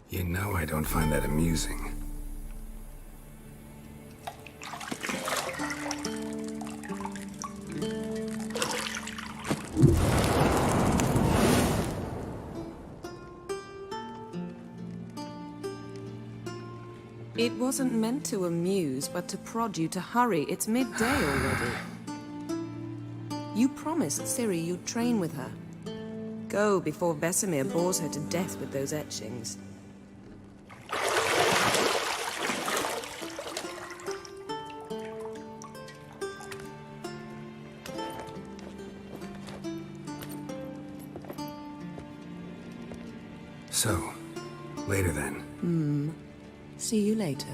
You know I don't find that amusing. It wasn't meant to amuse, but to prod you to hurry. It's midday already. You promised Ciri you'd train with her. Go before Vesemir bores her to death with those etchings. So, later then. See you later.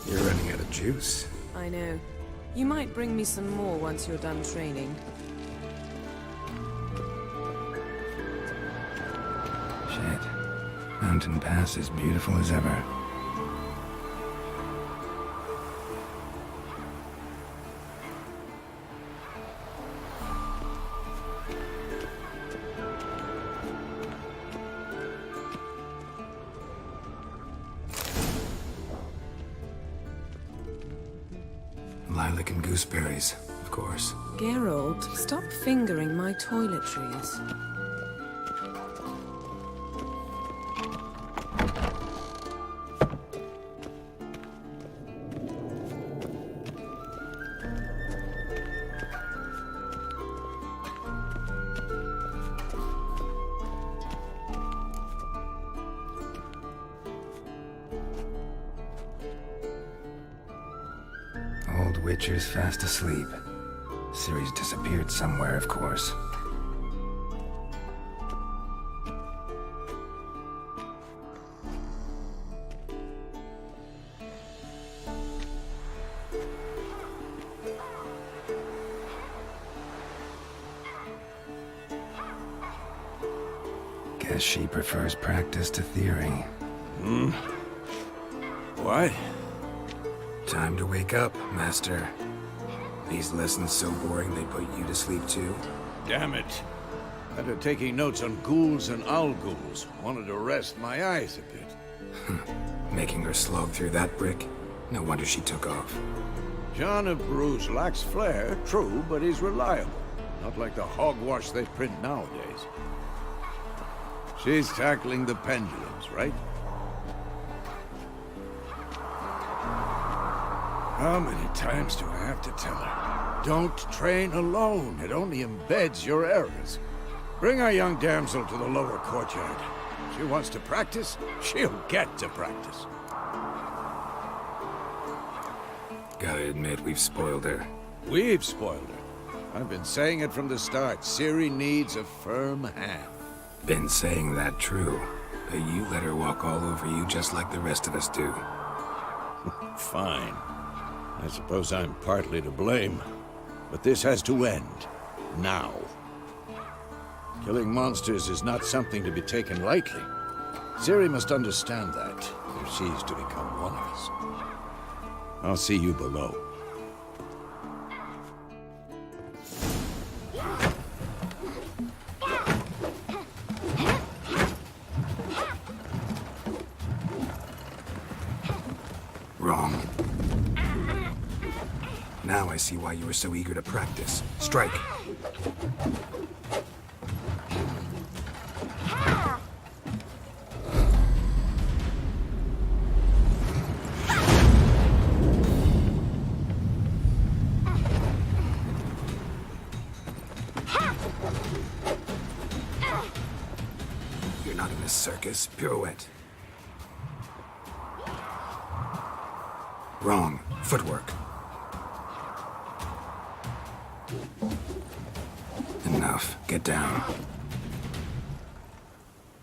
You're running out of juice. I know. You might bring me some more once you're done training. Shit. Mountain Pass is beautiful as ever. Lilac and gooseberries, of course. Geralt, stop fingering my toiletries. Old Witcher's fast asleep. Ciri's disappeared somewhere, of course. Guess she prefers practice to theory. What? Time to wake up, Master. These lessons so boring they put you to sleep too? Damn it. After taking notes on ghouls and owl ghouls, wanted to rest my eyes a bit. Making her slog through that brick? No wonder she took off. John of Bruges lacks flair, true, but he's reliable. Not like the hogwash they print nowadays. She's tackling the pendulums, right? How many times do I have to tell her? Don't train alone. It only embeds your errors. Bring our young damsel to the lower courtyard. She wants to practice, she'll get to practice. Gotta admit, we've spoiled her. We've spoiled her. I've been saying it from the start. Ciri needs a firm hand. Been saying that true. But you let her walk all over you just like the rest of us do. Fine. I suppose I'm partly to blame. But this has to end. Now. Killing monsters is not something to be taken lightly. Ciri must understand that, if she's to become one of us. I'll see you below. Wrong. Now I see why you were so eager to practice. Strike. not in a circus. Pirouette. Wrong. Footwork. Enough. Get down.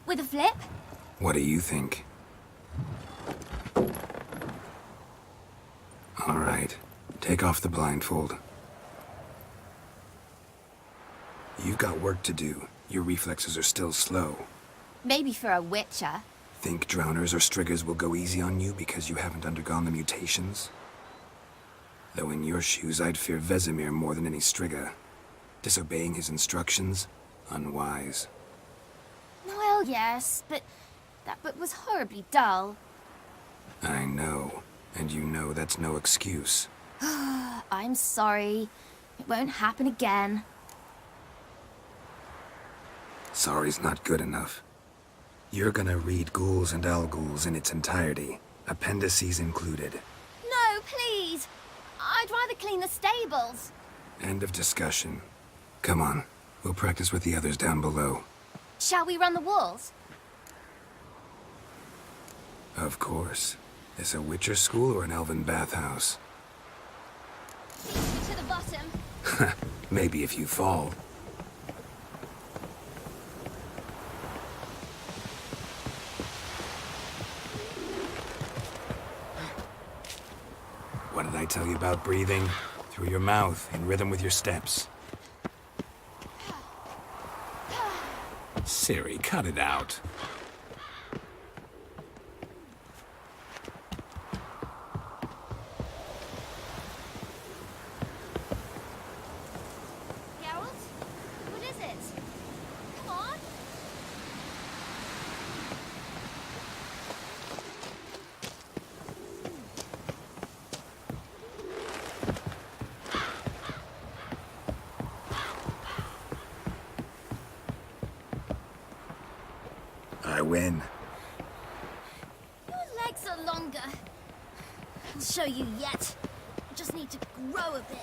With a flip? What do you think? All right. Take off the blindfold. You've got work to do. Your reflexes are still slow. Maybe for a witcher. Think drowners or striggers will go easy on you because you haven't undergone the mutations? Though in your shoes, I'd fear Vesemir more than any strigger. Disobeying his instructions? Unwise. Well, yes, but that book was horribly dull. I know. And you know that's no excuse. I'm sorry. It won't happen again. Sorry's not good enough. You're gonna read Ghouls and Al-Ghouls in its entirety, appendices included. No, please! I'd rather clean the stables. End of discussion. Come on, we'll practice with the others down below. Shall we run the walls? Of course. Is a Witcher school or an elven bathhouse? To the bottom. Maybe if you fall. What did I tell you about breathing? Through your mouth, in rhythm with your steps. Siri, cut it out. Geralt? What is it? Come on! I win. Your legs are longer. I'll show you yet. I just need to grow a bit.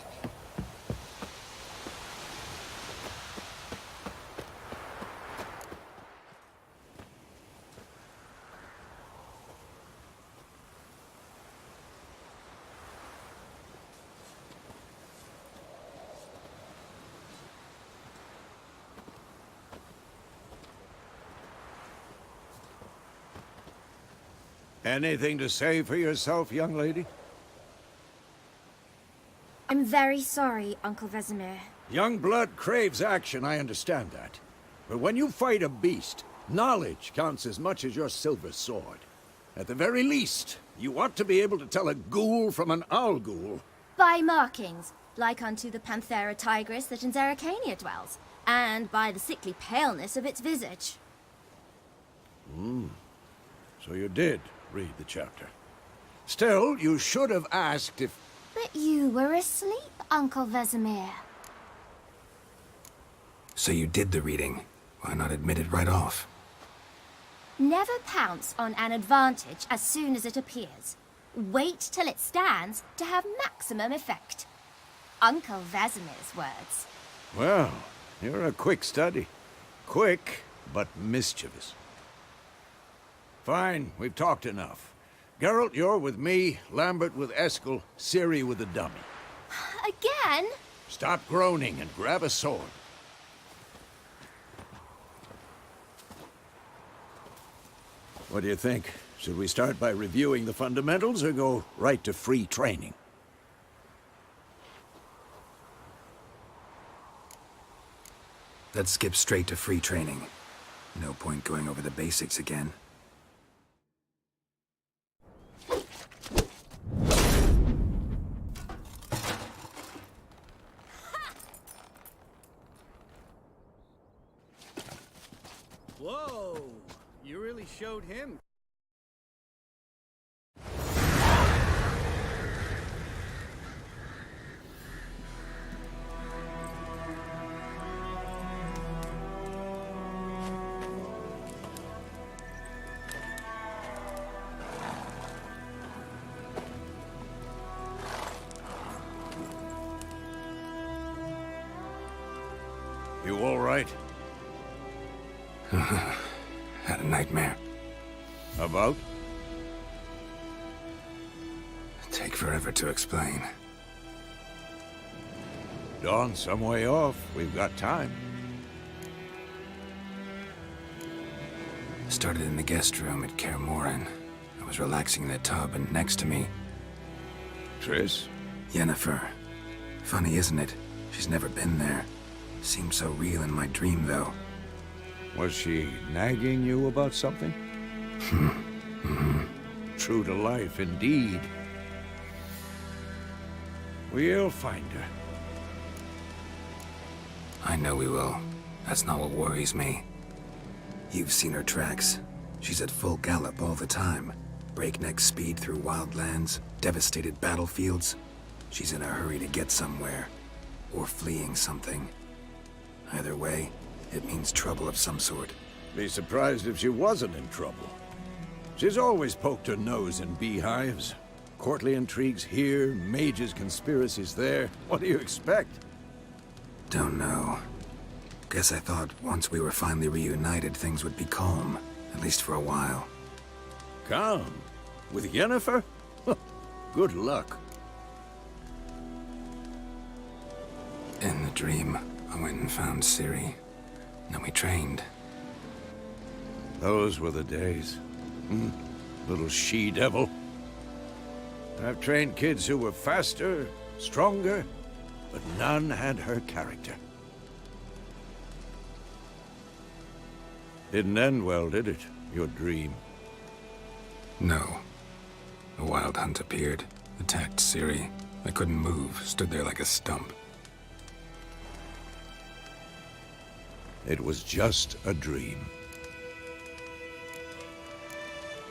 Anything to say for yourself, young lady? I'm very sorry, Uncle Vesemir. Young blood craves action, I understand that. But when you fight a beast, knowledge counts as much as your silver sword. At the very least, you ought to be able to tell a ghoul from an owl-ghoul. By markings, like unto the Panthera tigris that in Zerrikania dwells, and by the sickly paleness of its visage. So you did read the chapter. Still, you should have asked if... But you were asleep, Uncle Vesemir. So you did the reading. Why not admit it right off? Never pounce on an advantage as soon as it appears. Wait till it stands to have maximum effect. Uncle Vesemir's words. Well, you're a quick study. Quick, but mischievous. Fine, we've talked enough. Geralt, you're with me, Lambert with Eskel, Ciri with the dummy. Again? Stop groaning and grab a sword. What do you think? Should we start by reviewing the fundamentals or go right to free training? Let's skip straight to free training. No point going over the basics again. Whoa! You really showed him. You all right? Had a nightmare. About? Take forever to explain. Dawn's some way off. We've got time. Started in the guest room at Kaer Morhen. I was relaxing in the tub, and next to me, Triss? Yennefer. Funny, isn't it? She's never been there. Seemed so real in my dream, though. Was she nagging you about something? True to life, indeed. We'll find her. I know we will. That's not what worries me. You've seen her tracks. She's at full gallop all the time. Breakneck speed through wildlands, devastated battlefields. She's in a hurry to get somewhere. Or fleeing something. Either way, it means trouble of some sort. Be surprised if she wasn't in trouble. She's always poked her nose in beehives. Courtly intrigues here, mages' conspiracies there. What do you expect? Don't know. Guess I thought once we were finally reunited, things would be calm. At least for a while. Calm? With Yennefer? Good luck. In the dream, I went and found Ciri. Then we trained. Those were the days. Little she-devil. I've trained kids who were faster, stronger, but none had her character. Didn't end well, did it? Your dream? No. A wild hunt appeared, attacked Ciri. I couldn't move, stood there like a stump. It was just a dream.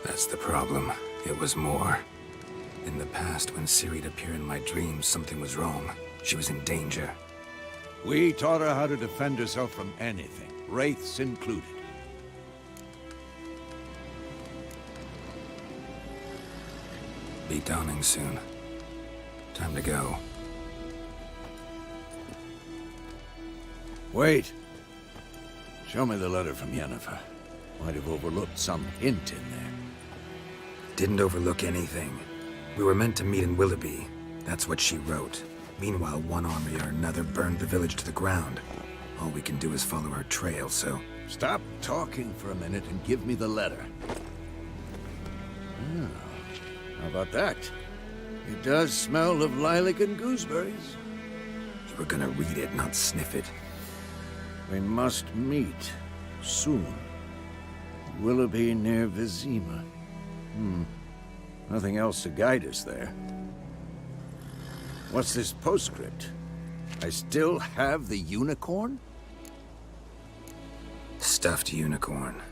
That's the problem. It was more. In the past, when Ciri'd appear in my dreams, something was wrong. She was in danger. We taught her how to defend herself from anything, wraiths included. Be dawning soon. Time to go. Wait. Show me the letter from Yennefer. Might have overlooked some hint in there. Didn't overlook anything. We were meant to meet in Willoughby. That's what she wrote. Meanwhile, one army or another burned the village to the ground. All we can do is follow her trail, so... Stop talking for a minute and give me the letter. How about that? It does smell of lilac and gooseberries. You were gonna read it, not sniff it. We must meet soon. Willoughby near Vizima. Nothing else to guide us there. What's this postscript? I still have the unicorn? Stuffed unicorn.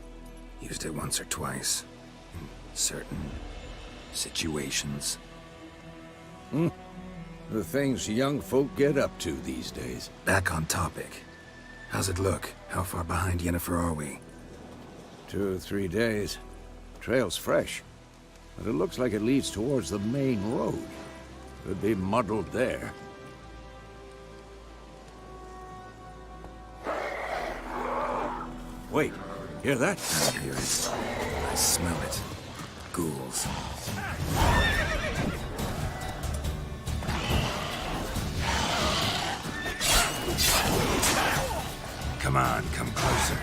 Used it once or twice. In certain situations. The things young folk get up to these days. Back on topic. How's it look? How far behind Yennefer are we? 2 or 3 days. Trail's fresh. But it looks like it leads towards the main road. Could be muddled there. Wait, hear that? I hear it. I smell it. Ghouls. Come on, come closer.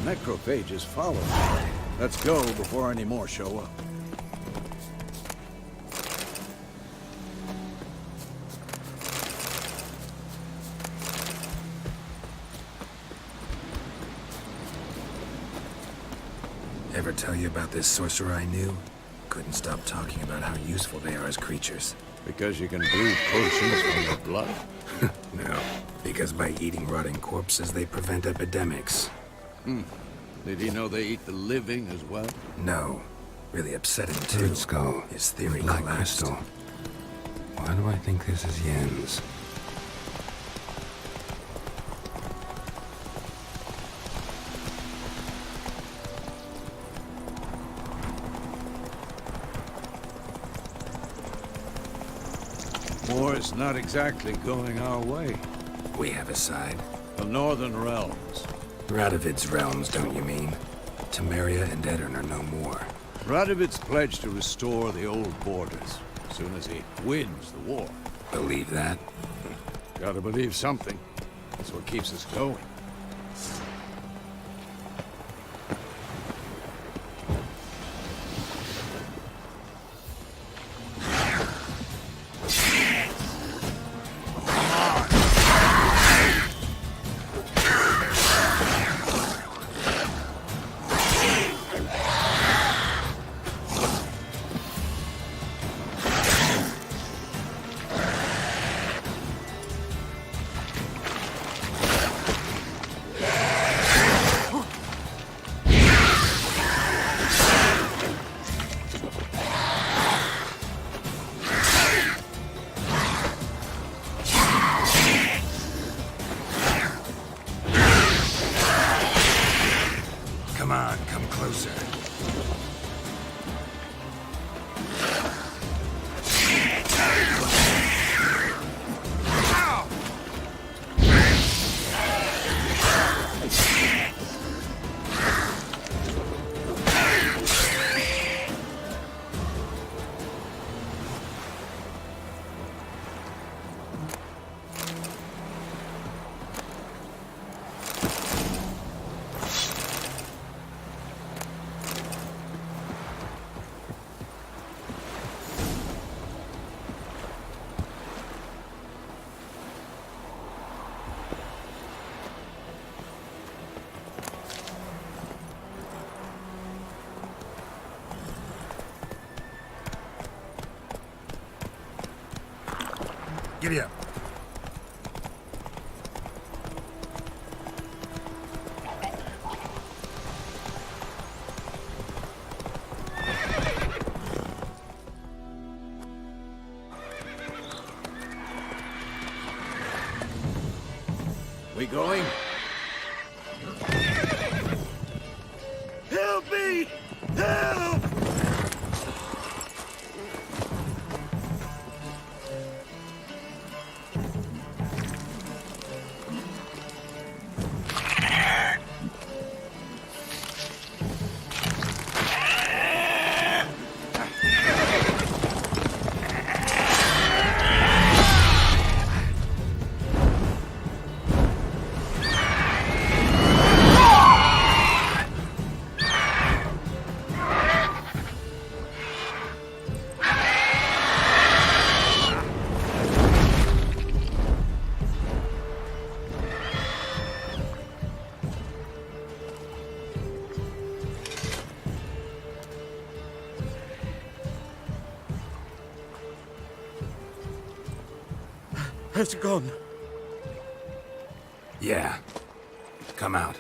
Necrophages follow. Let's go before any more show up. Ever tell you about this sorcerer I knew? Couldn't stop talking about how useful they are as creatures. Because you can brew potions from their blood? No, because by eating rotting corpses, they prevent epidemics. Did he know they eat the living as well? No. Really upsetting, too. Red skull. His theory Black collapsed. crystal. Why do I think this is Yen's? War's not exactly going our way. We have a side. The Northern Realms. Radovid's realms, don't you mean? Temeria and Edirn are no more. Radovid's pledged to restore the old borders as soon as he wins the war. Believe that? Gotta believe something. That's what keeps us going. Come on, come closer. Giddy up. We going? Help me! Help! Has it gone? Yeah. Come out.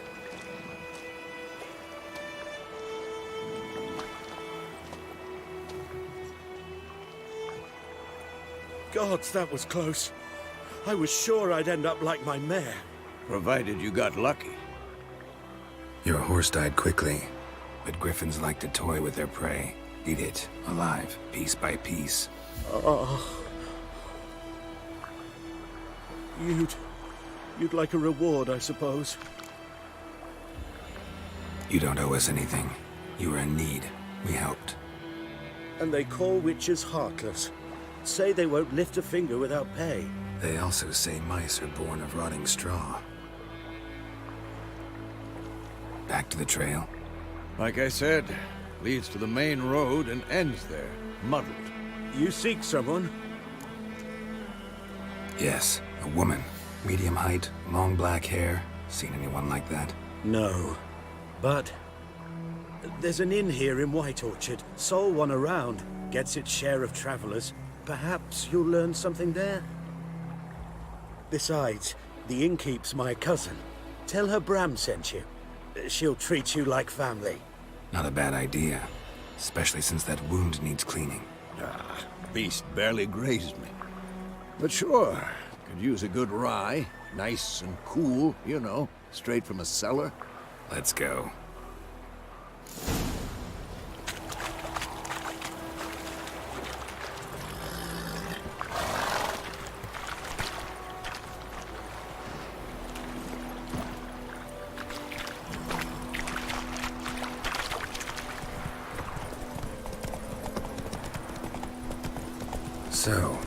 Gods, that was close. I was sure I'd end up like my mare. Provided you got lucky. Your horse died quickly, but griffins like to toy with their prey. Eat it, alive, piece by piece. Oh. You'd like a reward, I suppose. You don't owe us anything. You were in need. We helped. And they call witches heartless. Say they won't lift a finger without pay. They also say mice are born of rotting straw. Back to the trail. Like I said, leads to the main road and ends there, muddled. You seek someone? Yes, a woman. Medium height, long black hair. Seen anyone like that? No. But There's an inn here in White Orchard. Sole one around. Gets its share of travelers. Perhaps you'll learn something there? Besides, the innkeep's my cousin. Tell her Bram sent you. She'll treat you like family. Not a bad idea. Especially since that wound needs cleaning. Beast barely grazed me. But sure, could use a good rye. Nice and cool, you know, straight from a cellar. Let's go. So,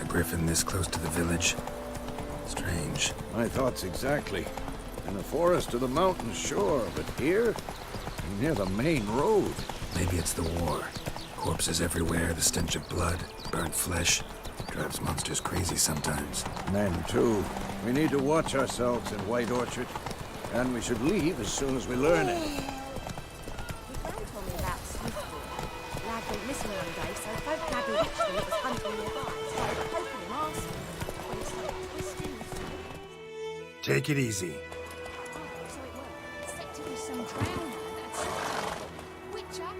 a griffin this close to the village? Strange. My thoughts exactly. In the forest or the mountains, sure, but here? Near the main road. Maybe it's the war. Corpses everywhere, the stench of blood, burnt flesh. Drives monsters crazy sometimes. Men, too. We need to watch ourselves in White Orchard. And we should leave as soon as we learn it. Your friend told me about Swiftwood. Lad went missing one day, so folk gathered each that was hunting nearby. Started poking him, asking him. When he started twisting his face. Take it easy. So it was. Said to be some drowner that's... Witcher?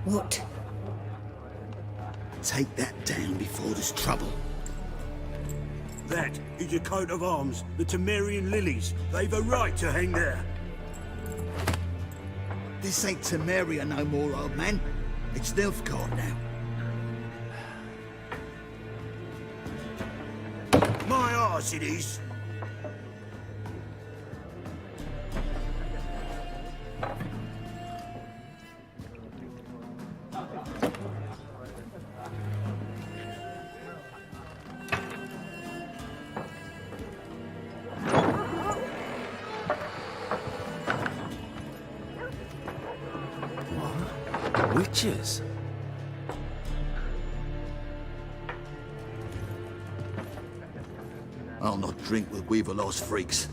What? Take that down before there's trouble. That is a coat of arms, the Temerian lilies. They've a right to hang there. This ain't Temeria no more, old man. It's Nilfgaard now. My arse it is. Witches? I'll not drink with Weaverlaw's freaks.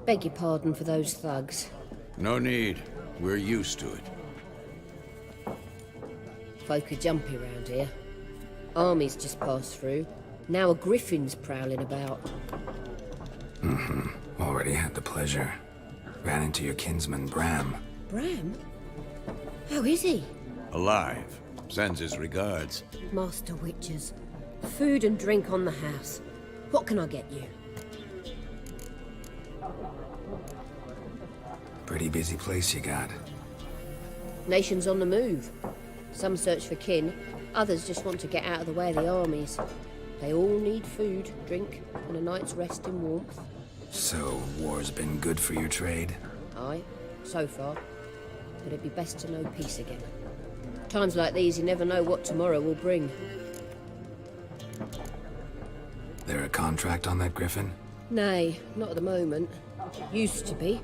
Beg your pardon for those thugs. No need. We're used to it. Folk are jumpy round here. Armies just passed through. Now a griffin's prowling about. Already had the pleasure. Ran into your kinsman, Bram. Bram? How is he? Alive. Sends his regards. Master Witchers. Food and drink on the house. What can I get you? Pretty busy place you got. Nations on the move. Some search for kin, others just want to get out of the way of the armies. They all need food, drink, and a night's rest in warmth. So, war's been good for your trade? Aye, so far. But it'd be best to know peace again. Times like these, you never know what tomorrow will bring. There a contract on that griffin? Nay, not at the moment. Used to be.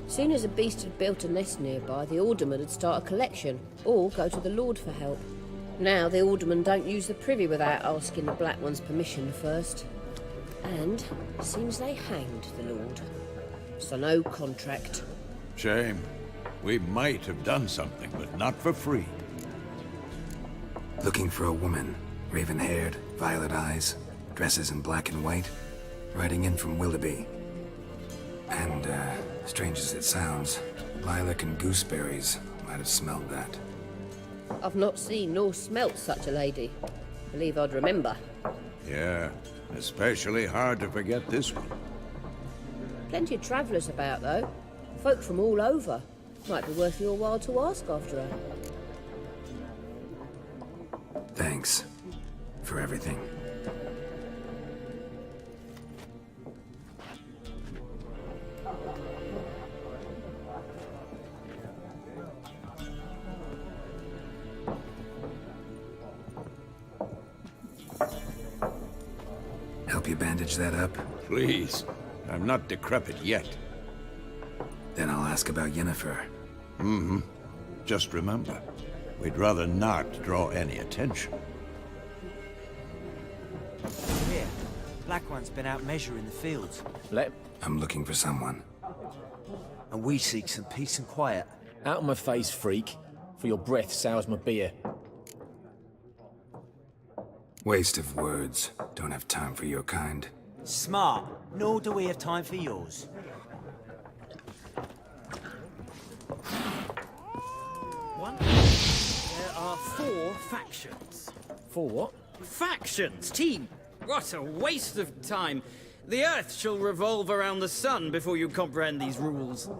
Soon as a beast had built a nest nearby, the alderman would start a collection, or go to the Lord for help. Now the aldermen don't use the privy without asking the Black One's permission first. And seems they hanged the Lord. So no contract. Shame. We might have done something, but not for free. Looking for a woman. Raven-haired, violet eyes, dresses in black and white. Riding in from Willoughby. And, strange as it sounds, lilac and gooseberries might have smelled that. I've not seen nor smelt such a lady. Believe I'd remember. Yeah, especially hard to forget this one. Plenty of travellers about, though. Folk from all over. Might be worth your while to ask after her. Thanks. For everything. you bandage that up? Please. I'm not decrepit yet. Then I'll ask about Yennefer. Just remember, we'd rather not draw any attention. Here, Black One's been out measuring the fields. I'm looking for someone. And we seek some peace and quiet. Out of my face, freak. For your breath sours my beer. Waste of words. Don't have time for your kind. Smart, nor do we have time for yours. There are 4 factions. 4 what? Factions, team! What a waste of time! The Earth shall revolve around the sun before you comprehend these rules.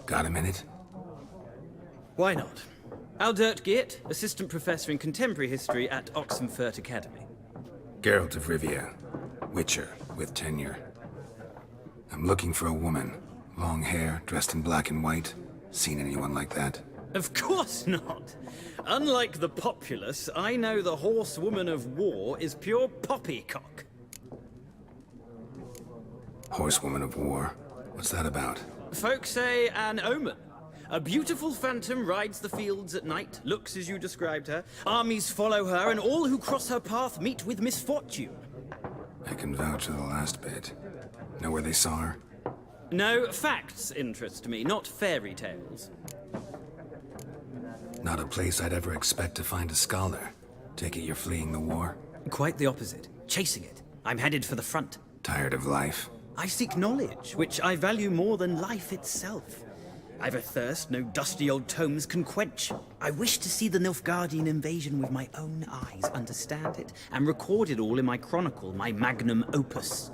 Got a minute? Why not? Aldert Geert, Assistant Professor in Contemporary History at Oxenfurt Academy. Geralt of Rivia. Witcher, with tenure. I'm looking for a woman. Long hair, dressed in black and white. Seen anyone like that? Of course not! Unlike the populace, I know the horsewoman of war is pure poppycock. Horsewoman of war? What's that about? Folk say an omen. A beautiful phantom rides the fields at night, looks as you described her. Armies follow her, and all who cross her path meet with misfortune. I can vouch for the last bit. Know where they saw her? No, facts interest me, not fairy tales. Not a place I'd ever expect to find a scholar. Take it you're fleeing the war? Quite the opposite. Chasing it. I'm headed for the front. Tired of life? I seek knowledge, which I value more than life itself. I've a thirst no dusty old tomes can quench. I wish to see the Nilfgaardian invasion with my own eyes, understand it, and record it all in my chronicle, my magnum opus.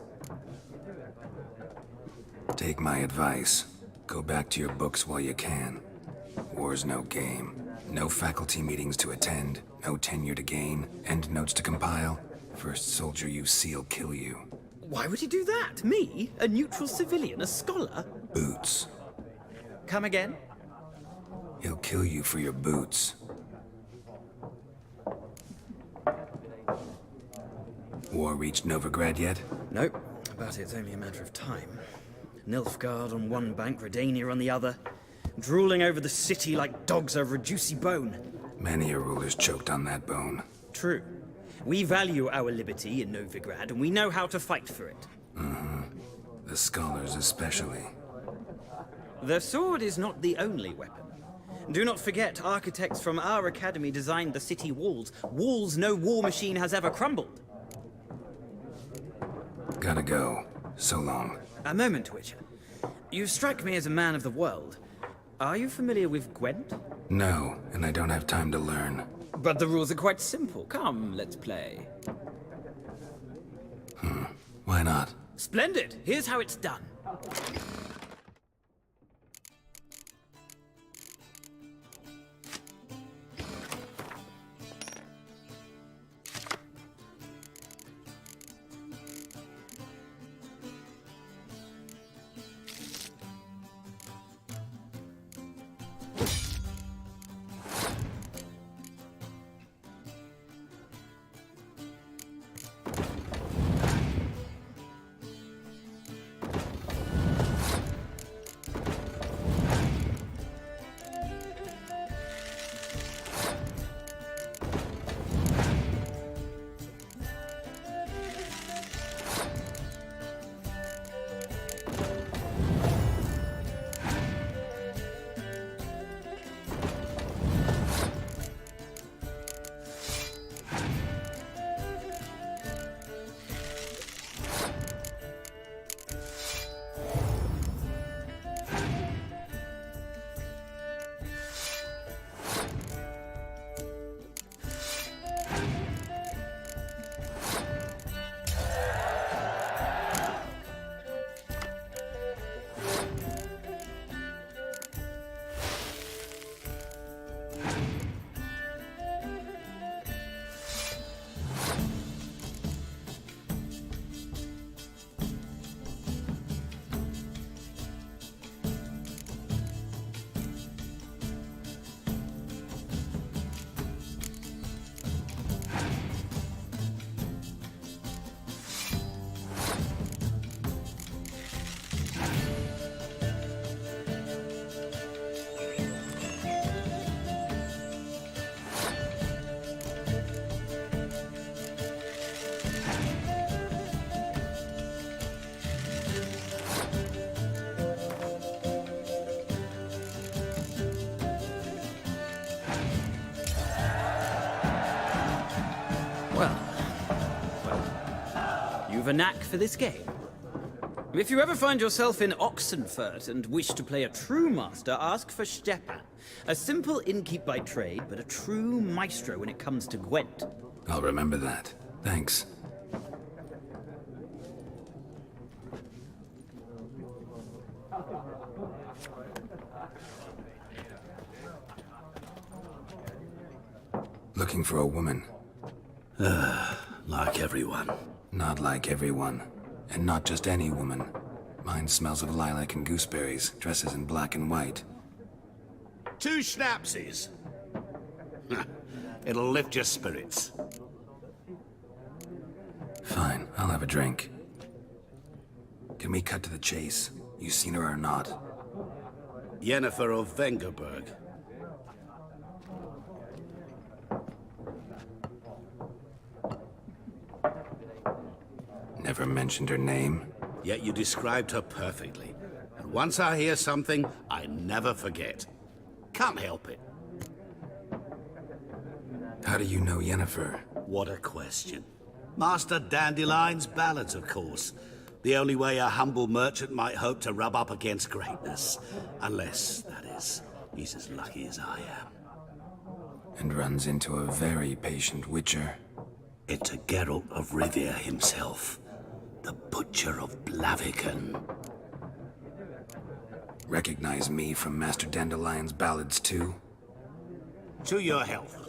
Take my advice. Go back to your books while you can. War's no game. No faculty meetings to attend, no tenure to gain, end notes to compile. First soldier you see'll kill you. Why would he do that? Me? A neutral civilian? A scholar? Boots. Come again? He'll kill you for your boots. War reached Novigrad yet? Nope, but it's only a matter of time. Nilfgaard on one bank, Redania on the other. Drooling over the city like dogs over a juicy bone. Many a ruler's choked on that bone. True. We value our liberty in Novigrad, and we know how to fight for it. The scholars especially. The sword is not the only weapon. Do not forget, architects from our academy designed the city walls. Walls no war machine has ever crumbled. Gotta go. So long. A moment, Witcher. You strike me as a man of the world. Are you familiar with Gwent? No, and I don't have time to learn. But the rules are quite simple. Come, let's play. Why not? Splendid! Here's how it's done. have a knack for this game. If you ever find yourself in Oxenfurt and wish to play a true master, ask for Stepan. A simple innkeep by trade, but a true maestro when it comes to Gwent. I'll remember that. Thanks. Looking for a woman. Like everyone. Not like everyone. And not just any woman. Mine smells of lilac and gooseberries, dresses in black and white. 2 schnapsies. It'll lift your spirits. Fine, I'll have a drink. Can we cut to the chase? You seen her or not? Yennefer of Vengerberg. Never mentioned her name? Yet you described her perfectly. And once I hear something, I never forget. Can't help it. How do you know Yennefer? What a question. Master Dandelion's ballads, of course. The only way a humble merchant might hope to rub up against greatness. Unless, that is, he's as lucky as I am. And runs into a very patient witcher. It's a Geralt of Rivia himself. The Butcher of Blaviken. Recognize me from Master Dandelion's ballads too? To your health.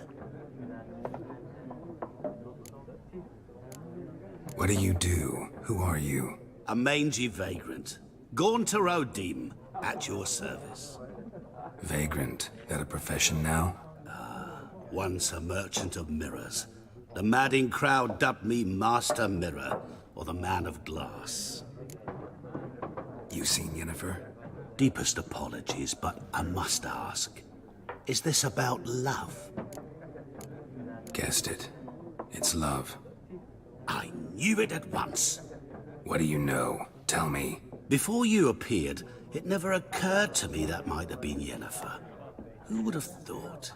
What do you do? Who are you? A mangy vagrant. Gone to Rodim, at your service. Vagrant. That a profession now? Once a merchant of mirrors. The madding crowd dubbed me Master Mirror, or the Man of Glass. You seen Yennefer? Deepest apologies, but I must ask. Is this about love? Guessed it. It's love. I knew it at once. What do you know? Tell me. Before you appeared, it never occurred to me that might have been Yennefer. Who would have thought?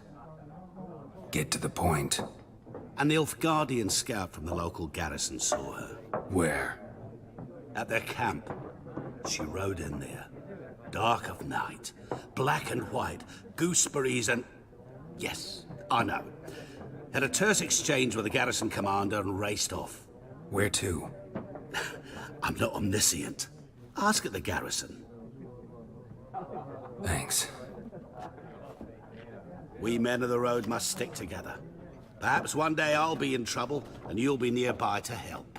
Get to the point. An Nilfgaardian scout from the local garrison saw her. Where? At their camp. She rode in there. Dark of night. Black and white. Gooseberries and... Yes, I know. Had a terse exchange with the garrison commander and raced off. Where to? I'm not omniscient. Ask at the garrison. Thanks. We men of the road must stick together. Perhaps one day I'll be in trouble and you'll be nearby to help.